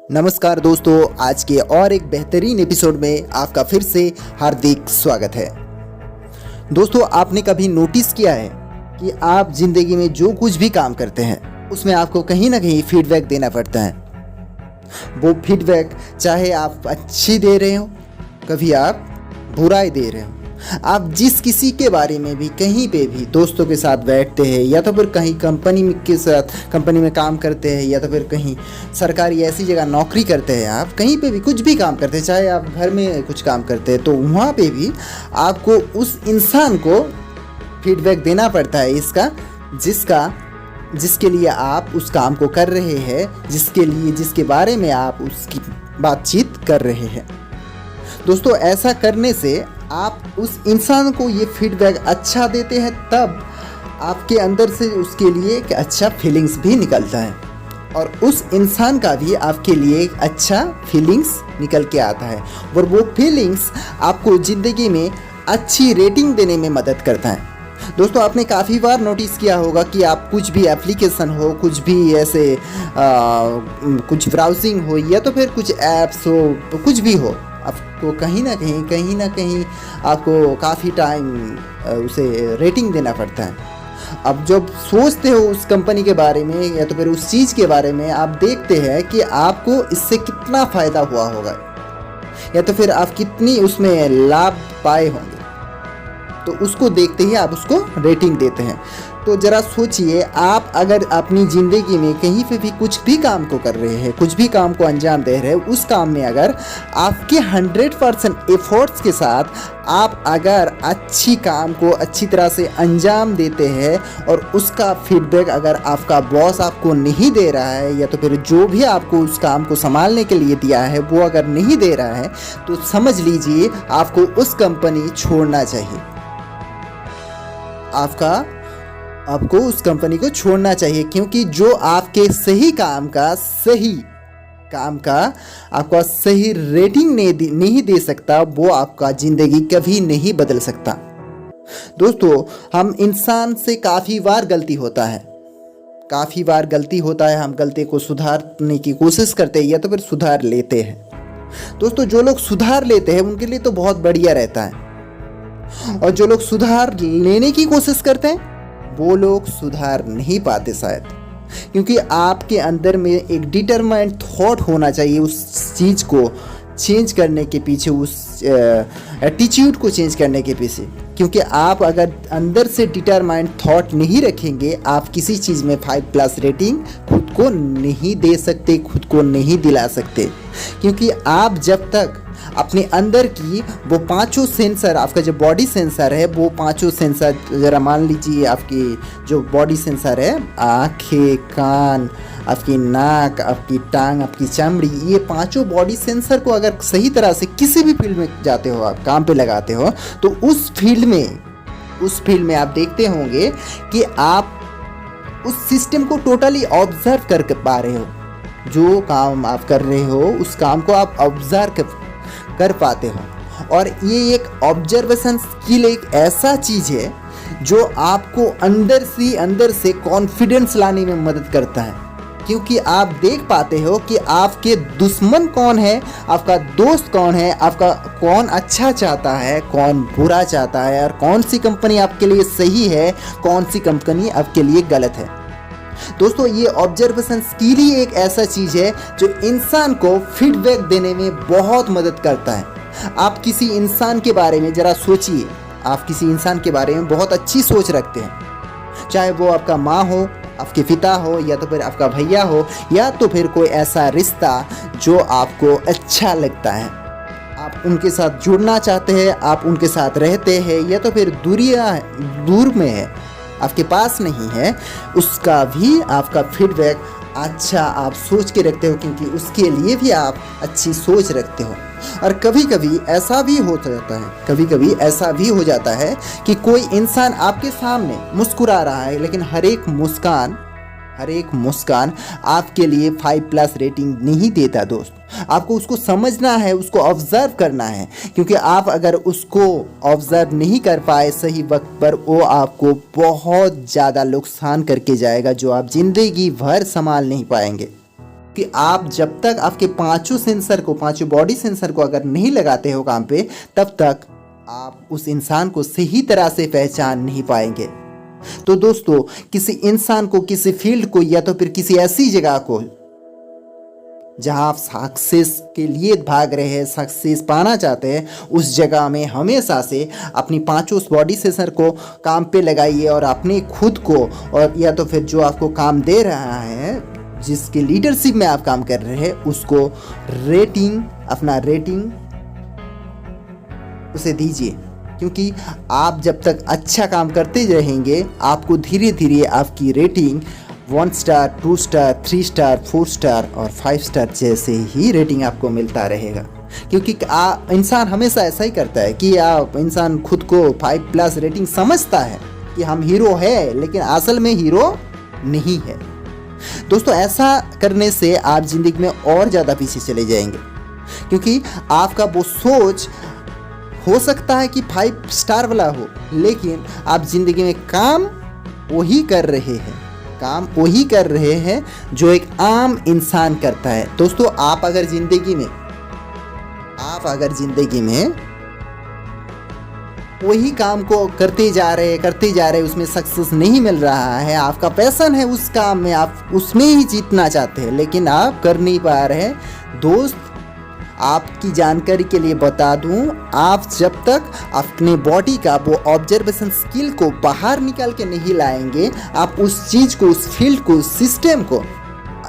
नमस्कार दोस्तों, आज के और एक बेहतरीन एपिसोड में आपका फिर से हार्दिक स्वागत है। दोस्तों, आपने कभी नोटिस किया है कि आप जिंदगी में जो कुछ भी काम करते हैं उसमें आपको कहीं ना कहीं फीडबैक देना पड़ता है। वो फीडबैक चाहे आप अच्छी दे रहे हो, कभी आप बुराई दे रहे हो, आप जिस किसी के बारे में भी कहीं पे भी दोस्तों के साथ बैठते हैं या तो फिर कहीं कंपनी में काम करते हैं या तो फिर कहीं सरकारी ऐसी जगह नौकरी करते हैं, आप कहीं पे भी कुछ भी काम करते हैं, चाहे आप घर में कुछ काम करते हैं, तो वहाँ पे भी आपको उस इंसान को फीडबैक देना पड़ता है जिसके लिए आप उस काम को कर रहे हैं, जिसके बारे में आप उसकी बातचीत कर रहे हैं। दोस्तों, ऐसा करने से आप उस इंसान को ये फीडबैक अच्छा देते हैं, तब आपके अंदर से उसके लिए एक अच्छा फीलिंग्स भी निकलता है और उस इंसान का भी आपके लिए एक अच्छा फीलिंग्स निकल के आता है और वो फीलिंग्स आपको ज़िंदगी में अच्छी रेटिंग देने में मदद करता है। दोस्तों, आपने काफ़ी बार नोटिस किया होगा कि आप कुछ भी एप्लीकेशन हो, कुछ भी ऐसे कुछ ब्राउजिंग हो या तो फिर कुछ ऐप्स हो, कुछ भी हो, आपको कहीं ना कहीं आपको काफ़ी टाइम उसे रेटिंग देना पड़ता है। अब जब सोचते हो उस कंपनी के बारे में या तो फिर उस चीज़ के बारे में, आप देखते हैं कि आपको इससे कितना फ़ायदा हुआ होगा या तो फिर आप कितनी उसमें लाभ पाए होंगे, तो उसको देखते ही आप उसको रेटिंग देते हैं। तो ज़रा सोचिए, आप अगर अपनी ज़िंदगी में कहीं पे भी कुछ भी काम को कर रहे हैं, कुछ भी काम को अंजाम दे रहे हैं, उस काम में अगर आपके 100% एफर्ट्स के साथ आप अगर अच्छी काम को अच्छी तरह से अंजाम देते हैं और उसका फीडबैक अगर आपका बॉस आपको नहीं दे रहा है या तो फिर जो भी आपको उस काम को संभालने के लिए दिया है वो अगर नहीं दे रहा है, तो समझ लीजिए आपको उस कंपनी छोड़ना चाहिए। आपको उस कंपनी को छोड़ना चाहिए, क्योंकि जो आपके सही काम का आपका सही रेटिंग नहीं दे सकता, वो आपका ज़िंदगी कभी नहीं बदल सकता। दोस्तों, हम इंसान से काफ़ी बार गलती होता है, हम गलती को सुधारने की कोशिश करते हैं या तो फिर सुधार लेते हैं। दोस्तों, जो लोग सुधार लेते हैं उनके लिए तो बहुत बढ़िया रहता है, और जो लोग सुधार लेने की कोशिश करते हैं वो लोग सुधार नहीं पाते शायद, क्योंकि आपके अंदर में एक डिटरमाइंड थॉट होना चाहिए उस चीज़ को चेंज करने के पीछे, उस एटीट्यूड को चेंज करने के पीछे। क्योंकि आप अगर अंदर से डिटरमाइंड थॉट नहीं रखेंगे, आप किसी चीज़ में 5+ रेटिंग खुद को नहीं दे सकते, खुद को नहीं दिला सकते। क्योंकि आप जब तक अपने अंदर की वो 5 सेंसर, आपका जो बॉडी सेंसर है, वो 5 सेंसर, ज़रा मान लीजिए आपकी जो बॉडी सेंसर है, आँखें, कान, आपकी नाक, आपकी टांग, आपकी चमड़ी, ये 5 बॉडी सेंसर को अगर सही तरह से किसी भी फील्ड में जाते हो, आप काम पे लगाते हो, तो उस फील्ड में आप देखते होंगे कि आप उस सिस्टम को टोटली ऑब्जर्व कर पा रहे हो। जो काम आप कर रहे हो उस काम को आप ऑब्जर्व कर पाते हो, और ये एक ऑब्जर्वेशन स्किल एक ऐसा चीज़ है जो आपको अंदर से कॉन्फिडेंस लाने में मदद करता है। क्योंकि आप देख पाते हो कि आपके दुश्मन कौन है, आपका दोस्त कौन है, आपका कौन अच्छा चाहता है, कौन बुरा चाहता है, और कौन सी कंपनी आपके लिए सही है, कौन सी कंपनी आपके लिए गलत है। दोस्तों, ये ऑब्जर्वेशन स्किल ही एक ऐसा चीज़ है जो इंसान को फीडबैक देने में बहुत मदद करता है। आप किसी इंसान के बारे में ज़रा सोचिए, आप किसी इंसान के बारे में बहुत अच्छी सोच रखते हैं, चाहे वो आपका माँ हो, आपके पिता हो, या तो फिर आपका भैया हो, या तो फिर कोई ऐसा रिश्ता जो आपको अच्छा लगता है, आप उनके साथ जुड़ना चाहते हैं, आप उनके साथ रहते हैं, या तो फिर दूर में है, आपके पास नहीं है, उसका भी आपका फीडबैक अच्छा आप सोच के रखते हो, क्योंकि उसके लिए भी आप अच्छी सोच रखते हो। और कभी कभी ऐसा भी हो जाता है कि कोई इंसान आपके सामने मुस्कुरा रहा है, लेकिन हर एक मुस्कान आपके लिए 5+ रेटिंग नहीं देता। दोस्त, आपको उसको समझना है, उसको ऑब्जर्व करना है, क्योंकि आप अगर उसको ऑब्जर्व नहीं कर पाए सही वक्त पर, वो आपको बहुत ज़्यादा नुकसान करके जाएगा जो आप ज़िंदगी भर संभाल नहीं पाएंगे। कि आप जब तक आपके पांचों बॉडी सेंसर को अगर नहीं लगाते हो काम पे, तब तक आप उस इंसान को सही तरह से पहचान नहीं पाएंगे। तो दोस्तों, किसी इंसान को, किसी फील्ड को, या तो फिर किसी ऐसी जगह को जहां आप सक्सेस के लिए भाग रहे हैं, सक्सेस पाना चाहते हैं, उस जगह में हमेशा से अपनी पांचों बॉडी सेंसर को काम पे लगाइए और अपने खुद को, और या तो फिर जो आपको काम दे रहा है, जिसके लीडरशिप में आप काम कर रहे हैं, उसको अपना रेटिंग उसे दीजिए। क्योंकि आप जब तक अच्छा काम करते रहेंगे, आपको धीरे धीरे आपकी rating 1 star, 2 star, 3 star, 4 star और 5 स्टार जैसे ही रेटिंग आपको मिलता रहेगा। क्योंकि इंसान हमेशा ऐसा ही करता है कि इंसान खुद को 5+ रेटिंग समझता है कि हम हीरो है, लेकिन असल में हीरो नहीं है। दोस्तों, ऐसा करने से आप जिंदगी में और ज़्यादा पीछे चले जाएंगे, क्योंकि आपका वो सोच हो सकता है कि 5 स्टार वाला हो, लेकिन आप जिंदगी में काम वही कर रहे हैं जो एक आम इंसान करता है। दोस्तों, आप अगर जिंदगी में वही काम को करते जा रहे, उसमें सक्सेस नहीं मिल रहा है, आपका पैशन है उस काम में, आप उसमें ही जीतना चाहते हैं, लेकिन आप कर नहीं पा रहे हैं। दोस्त, आपकी जानकारी के लिए बता दूं, आप जब तक अपने बॉडी का वो ऑब्जर्वेशन स्किल को बाहर निकाल के नहीं लाएंगे, आप उस चीज़ को, उस फील्ड को, उस सिस्टम को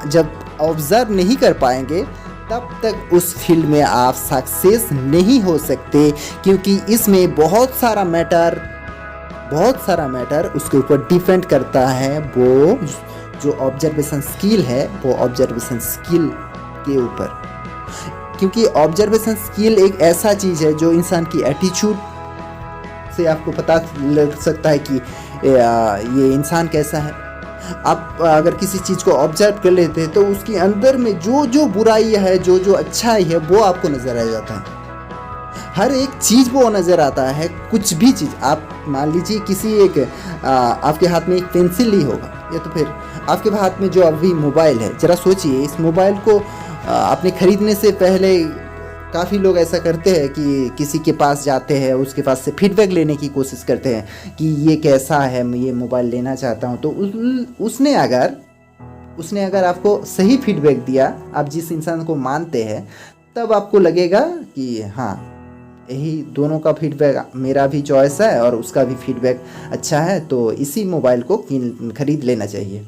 जब ऑब्जर्व नहीं कर पाएंगे, तब तक उस फील्ड में आप सक्सेस नहीं हो सकते। क्योंकि इसमें बहुत सारा मैटर उसके ऊपर डिपेंड करता है। वो जो ऑब्जर्वेशन स्किल है, वो ऑब्जर्वेशन स्किल के ऊपर, क्योंकि ऑब्जर्वेशन स्किल एक ऐसा चीज़ है जो इंसान की एटीट्यूड से आपको पता लग सकता है कि ये इंसान कैसा है। आप अगर किसी चीज़ को ऑब्जर्व कर लेते हैं तो उसके अंदर में जो बुराई है, जो अच्छाई है, वो आपको नज़र आ जाता है। हर एक चीज़ वो नज़र आता है। कुछ भी चीज़, आप मान लीजिए आपके हाथ में एक पेंसिल ही होगा, या तो फिर आपके हाथ में जो अभी मोबाइल है, ज़रा सोचिए, इस मोबाइल को आपने ख़रीदने से पहले काफ़ी लोग ऐसा करते हैं कि किसी के पास जाते हैं, उसके पास से फीडबैक लेने की कोशिश करते हैं कि ये कैसा है, मैं ये मोबाइल लेना चाहता हूँ। तो उसने अगर आपको सही फीडबैक दिया, आप जिस इंसान को मानते हैं, तब आपको लगेगा कि हाँ, यही दोनों का फीडबैक, मेरा भी चॉइस है और उसका भी फीडबैक अच्छा है, तो इसी मोबाइल को खरीद लेना चाहिए।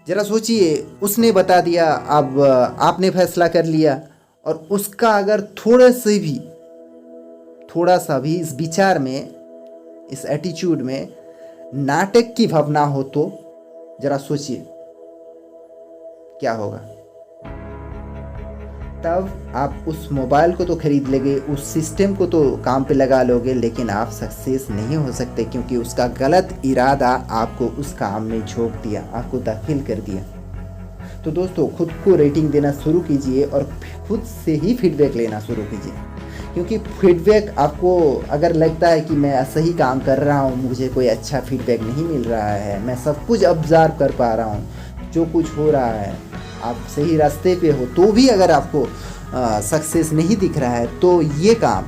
जरा सोचिए, उसने बता दिया, अब आपने फैसला कर लिया, और उसका अगर थोड़ा सा भी इस विचार में, इस एटीट्यूड में नाटक की भावना हो, तो जरा सोचिए क्या होगा। तब आप उस मोबाइल को तो खरीद लेंगे, उस सिस्टम को तो काम पे लगा लोगे, लेकिन आप सक्सेस नहीं हो सकते, क्योंकि उसका गलत इरादा आपको उस काम में झोंक दिया, आपको दाखिल कर दिया। तो दोस्तों, खुद को रेटिंग देना शुरू कीजिए और खुद से ही फीडबैक लेना शुरू कीजिए। क्योंकि फीडबैक आपको अगर लगता है कि मैं सही काम कर रहा हूँ, मुझे कोई अच्छा फीडबैक नहीं मिल रहा है, मैं सब कुछ ऑब्जर्व कर पा रहा हूँ, जो कुछ हो रहा है, आप सही रास्ते पे हो, तो भी अगर आपको सक्सेस नहीं दिख रहा है, तो ये काम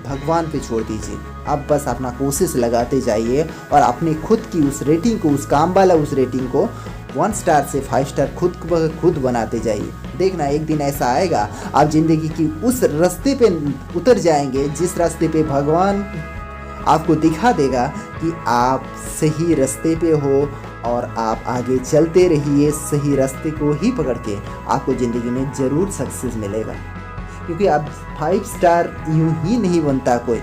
भगवान पे छोड़ दीजिए। आप बस अपना कोशिश लगाते जाइए और अपनी खुद की उस रेटिंग को, उस काम वाला उस रेटिंग को 1 स्टार से 5 स्टार खुद बनाते जाइए। देखना, एक दिन ऐसा आएगा, आप जिंदगी की उस रास्ते पे उतर जाएंगे जिस रास्ते पे भगवान आपको दिखा देगा कि आप सही रास्ते पे हो, और आप आगे चलते रहिए सही रास्ते को ही पकड़ के। आपको ज़िंदगी में ज़रूर सक्सेस मिलेगा, क्योंकि आप 5 स्टार यूं ही नहीं बनता कोई।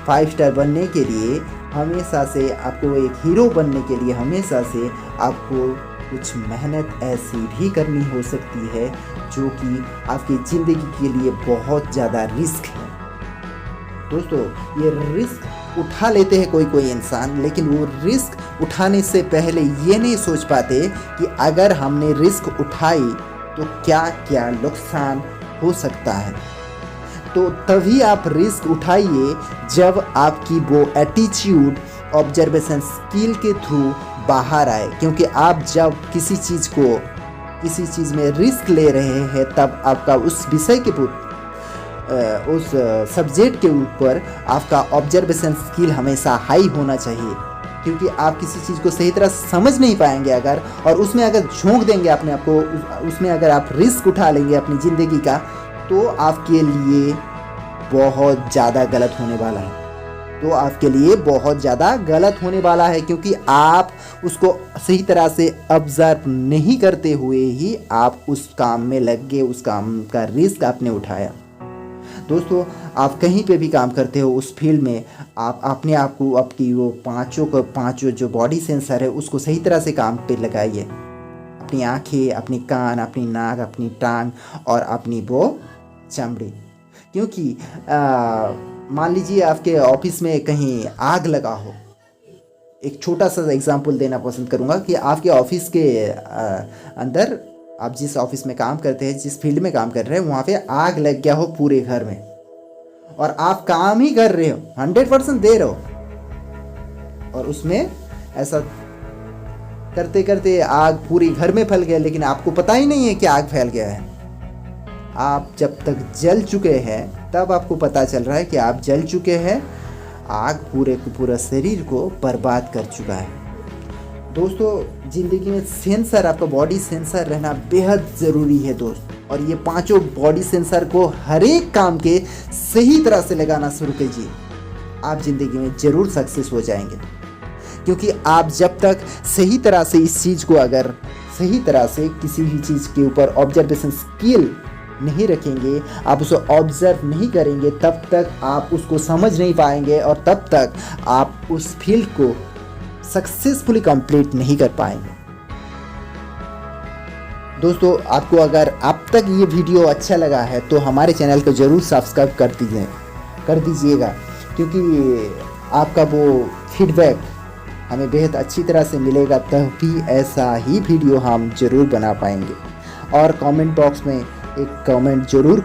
5 स्टार बनने के लिए हमेशा से, आपको एक हीरो बनने के लिए हमेशा से आपको कुछ मेहनत ऐसी भी करनी हो सकती है जो कि आपकी ज़िंदगी के लिए बहुत ज़्यादा रिस्क है। दोस्तों, ये रिस्क उठा लेते हैं कोई इंसान, लेकिन वो रिस्क उठाने से पहले ये नहीं सोच पाते कि अगर हमने रिस्क उठाई तो क्या क्या नुकसान हो सकता है। तो तभी आप रिस्क उठाइए जब आपकी वो एटीट्यूड, ऑब्जर्वेशन स्किल के थ्रू बाहर आए। क्योंकि आप जब किसी चीज़ में रिस्क ले रहे हैं तब आपका उस विषय के उस सब्जेक्ट के ऊपर आपका ऑब्जर्वेशन स्किल हमेशा हाई होना चाहिए। क्योंकि आप किसी चीज़ को सही तरह समझ नहीं पाएंगे अगर, और उसमें अगर झोंक देंगे अपने आप को, उसमें अगर आप रिस्क उठा लेंगे अपनी ज़िंदगी का, तो आपके लिए बहुत ज़्यादा गलत होने वाला है। क्योंकि आप उसको सही तरह से ऑब्जर्व नहीं करते हुए ही आप उस काम में लग गए, उस काम का रिस्क आपने उठाया। दोस्तों, आप कहीं पे भी काम करते हो, उस फील्ड में आप अपने आप को, आपकी वो पांचों जो बॉडी सेंसर है उसको सही तरह से काम पे लगाइए। अपनी आँखें, अपनी कान, अपनी नाक, अपनी टांग और अपनी वो चमड़ी। क्योंकि मान लीजिए आपके ऑफिस में कहीं आग लगा हो। एक छोटा सा एग्जांपल देना पसंद करूँगा कि आपके ऑफिस के अंदर, आप जिस ऑफिस में काम करते हैं, जिस फील्ड में काम कर रहे हैं, वहाँ पे आग लग गया हो पूरे घर में, और आप काम ही कर रहे हो, 100% दे रहे हो, और उसमें ऐसा करते करते आग पूरे घर में फैल गया, लेकिन आपको पता ही नहीं है कि आग फैल गया है। आप जब तक जल चुके हैं तब आपको पता चल रहा है कि आप जल चुके हैं। आग पूरा शरीर को बर्बाद कर चुका है। दोस्तों, ज़िंदगी में सेंसर, आपका बॉडी सेंसर रहना बेहद ज़रूरी है दोस्त। और ये पांचों बॉडी सेंसर को हर एक काम के सही तरह से लगाना शुरू कीजिए। आप ज़िंदगी में ज़रूर सक्सेस हो जाएंगे। क्योंकि आप जब तक सही तरह से इस चीज़ को, अगर सही तरह से किसी भी चीज़ के ऊपर ऑब्जर्वेशन स्किल नहीं रखेंगे, आप उसे ऑब्जर्व नहीं करेंगे, तब तक आप उसको समझ नहीं पाएंगे, और तब तक आप उस फील्ड को सक्सेसफुली कंप्लीट नहीं कर पाएंगे। दोस्तों, आपको अगर अब तक ये वीडियो अच्छा लगा है तो हमारे चैनल को ज़रूर सब्सक्राइब कर दीजिएगा। क्योंकि आपका वो फीडबैक हमें बेहद अच्छी तरह से मिलेगा, तभी ऐसा ही वीडियो हम ज़रूर बना पाएंगे। और कमेंट बॉक्स में एक कमेंट ज़रूर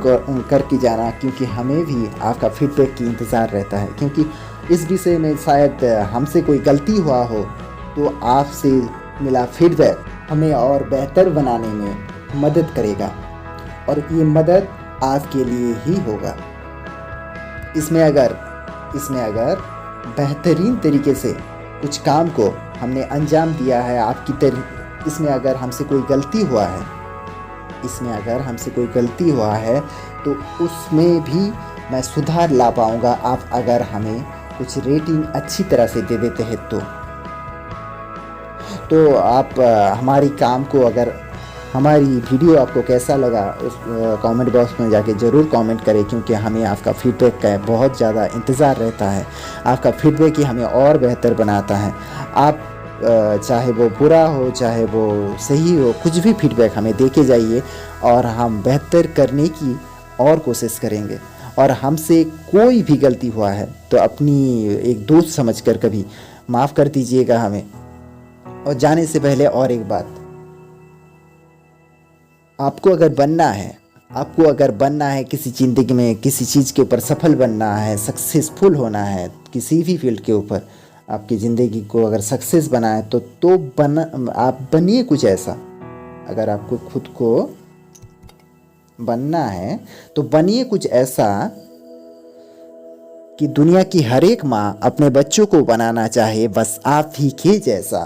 करके जाना, क्योंकि हमें भी आपका फीडबैक की इंतज़ार रहता है। क्योंकि इस विषय में शायद हमसे कोई गलती हुआ हो, तो आपसे मिला फीडबैक हमें और बेहतर बनाने में मदद करेगा, और ये मदद आपके लिए ही होगा। इसमें अगर बेहतरीन तरीके से कुछ काम को हमने अंजाम दिया है, इसमें अगर हमसे कोई गलती हुआ है, तो उसमें भी मैं सुधार ला पाऊँगा, आप अगर हमें कुछ रेटिंग अच्छी तरह से दे देते हैं तो आप हमारी काम को, अगर हमारी वीडियो आपको कैसा लगा, उस कमेंट बॉक्स में जाके ज़रूर कमेंट करें। क्योंकि हमें आपका फीडबैक का बहुत ज़्यादा इंतज़ार रहता है। आपका फीडबैक ही हमें और बेहतर बनाता है। आप चाहे वो बुरा हो, चाहे वो सही हो, कुछ भी फीडबैक हमें दे के जाइए, और हम बेहतर करने की और कोशिश करेंगे। और हमसे कोई भी गलती हुआ है तो अपनी एक दोस्त समझकर कभी माफ़ कर दीजिएगा हमें। और जाने से पहले और एक बात, आपको अगर बनना है किसी ज़िंदगी में, किसी चीज़ के ऊपर सफल बनना है, सक्सेसफुल होना है, किसी भी फील्ड के ऊपर आपकी ज़िंदगी को अगर सक्सेस बना है, आप बनिए कुछ ऐसा। अगर आपको खुद को बनना है तो बनिए कुछ ऐसा कि दुनिया की हर एक माँ अपने बच्चों को बनाना चाहे, बस आप ही के जैसा।